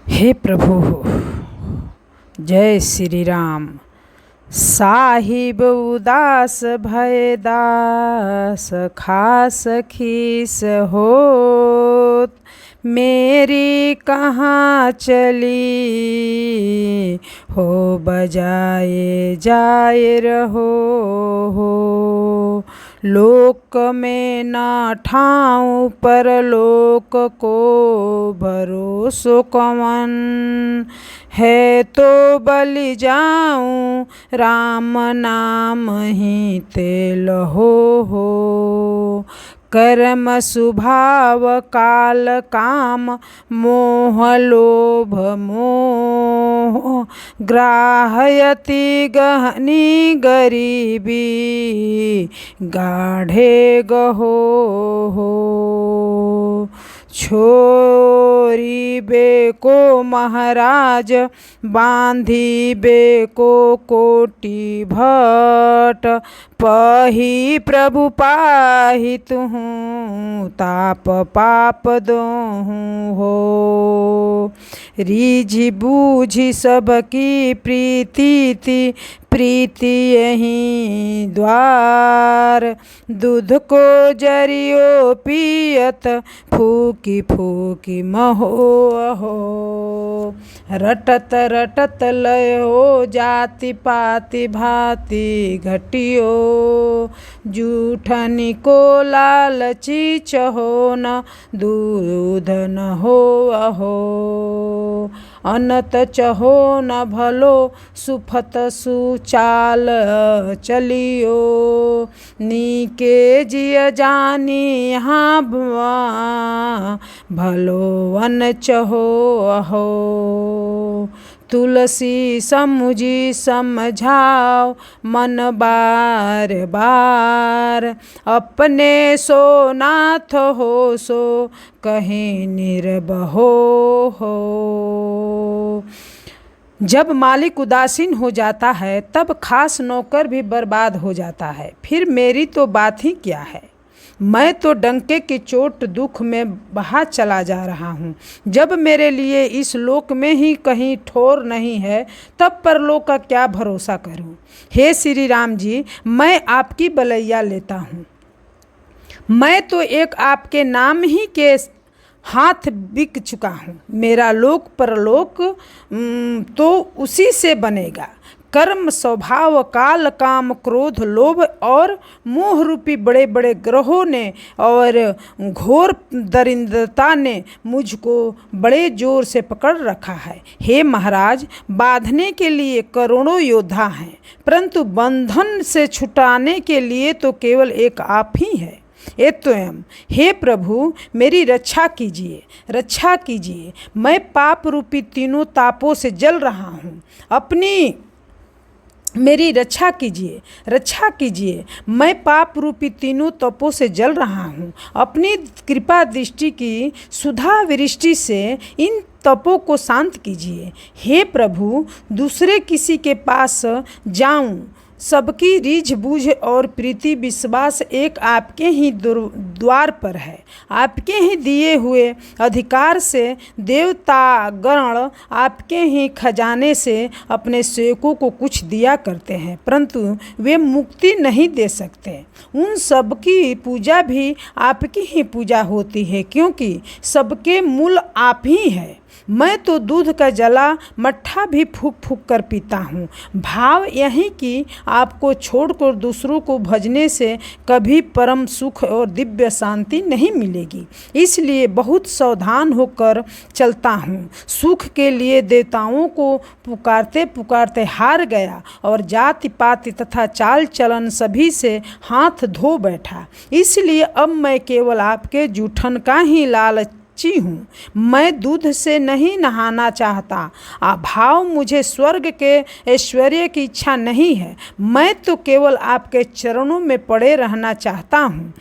हे प्रभु, जय श्री राम। साहिब उदास भय दास, खास खीस होत। मेरी कहाँ चली हो, बजाए जाए रहो हो। लोक में ना ठाऊं, पर लोक को भरोसो कवन। है तो बलि जाऊं, राम नाम ही तेल हो। कर्म स्वभाव काल काम, मोह लोभ मोह। ग्राहयति गहनी गरीबी, गाढ़े गहो हो। छोरी बेको महाराज, बांधी बेको कोटि भट। पही प्रभु पाही तुहूँ, ताप पाप दोहूँ हो। रीझ बूझी सबकी प्रीति थी, प्रीति यहीं द्वार। दूध को जरियो पियत, फूकी फूकी महो अहो। रटत रटत लयो, जाति पाति भांति घटियो। जूठनी को लालची चहो न, दूध न हो अहो। अनत चहो न भलो, सुफत सुचाल चलियो। नीके जिय जानी यहाँ भलो वन चहो अहो। तुलसी समुझी समझाओ, मन बार बार। अपने सो नाथ हो, सो कहीं निर्भहो हो। जब मालिक उदासीन हो जाता है, तब खास नौकर भी बर्बाद हो जाता है। फिर मेरी तो बात ही क्या है। मैं तो डंके की चोट दुख में बहा चला जा रहा हूँ। जब मेरे लिए इस लोक में ही कहीं ठोर नहीं है, तब परलोक का क्या भरोसा करूँ। हे श्री राम जी, मैं आपकी बलैया लेता हूँ। मैं तो एक आपके नाम ही के हाथ बिक चुका हूँ। मेरा लोक परलोक तो उसी से बनेगा। कर्म स्वभाव काल काम क्रोध लोभ और मोह रूपी बड़े बड़े ग्रहों ने और घोर दरिद्रता ने मुझको बड़े जोर से पकड़ रखा है। हे महाराज, बांधने के लिए करोड़ों योद्धा हैं, परंतु बंधन से छुटाने के लिए तो केवल एक आप ही है, ये स्वयं। हे प्रभु, मेरी रक्षा कीजिए, रक्षा कीजिए। मैं पाप रूपी तीनों तापों से जल रहा हूँ। अपनी मेरी रक्षा कीजिए, रक्षा कीजिए। मैं पाप रूपी तीनों तपों से जल रहा हूँ। अपनी कृपा दृष्टि की सुधा वृष्टि से इन तपों को शांत कीजिए। हे प्रभु, दूसरे किसी के पास जाऊं, सबकी रीझ बूझ और प्रीति विश्वास एक आपके ही द्वार पर है। आपके ही दिए हुए अधिकार से देवता गण आपके ही खजाने से अपने सेवकों को कुछ दिया करते हैं, परंतु वे मुक्ति नहीं दे सकते। उन सबकी पूजा भी आपकी ही पूजा होती है, क्योंकि सबके मूल आप ही है। मैं तो दूध का जला मट्ठा भी फूक फूक कर पीता हूँ। भाव यही कि आपको छोड़कर दूसरों को भजने से कभी परम सुख और दिव्य शांति नहीं मिलेगी। इसलिए बहुत सावधान होकर चलता हूँ। सुख के लिए देवताओं को पुकारते पुकारते हार गया और जाति पाति तथा चाल चलन सभी से हाथ धो बैठा। इसलिए अब मैं केवल आपके जूठन का ही लालच हूँ। मैं दूध से नहीं नहाना चाहता। भाव मुझे स्वर्ग के ऐश्वर्य की इच्छा नहीं है। मैं तो केवल आपके चरणों में पड़े रहना चाहता हूँ।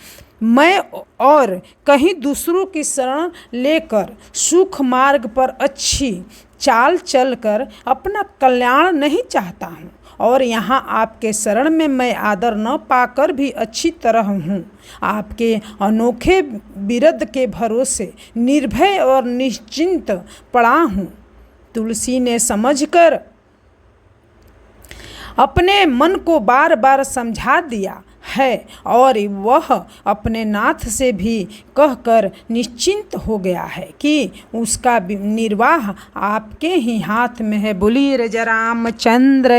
मैं और कहीं दूसरों की शरण लेकर सुख मार्ग पर अच्छी चाल चलकर अपना कल्याण नहीं चाहता हूँ। और यहाँ आपके शरण में मैं आदर न पाकर भी अच्छी तरह हूँ। आपके अनोखे बिरद के भरोसे निर्भय और निश्चिंत पड़ा हूँ। तुलसी ने समझकर अपने मन को बार बार समझा दिया है और वह अपने नाथ से भी कहकर निश्चिंत हो गया है कि उसका निर्वाह आपके ही हाथ में है। बोलिए राजा रामचंद्र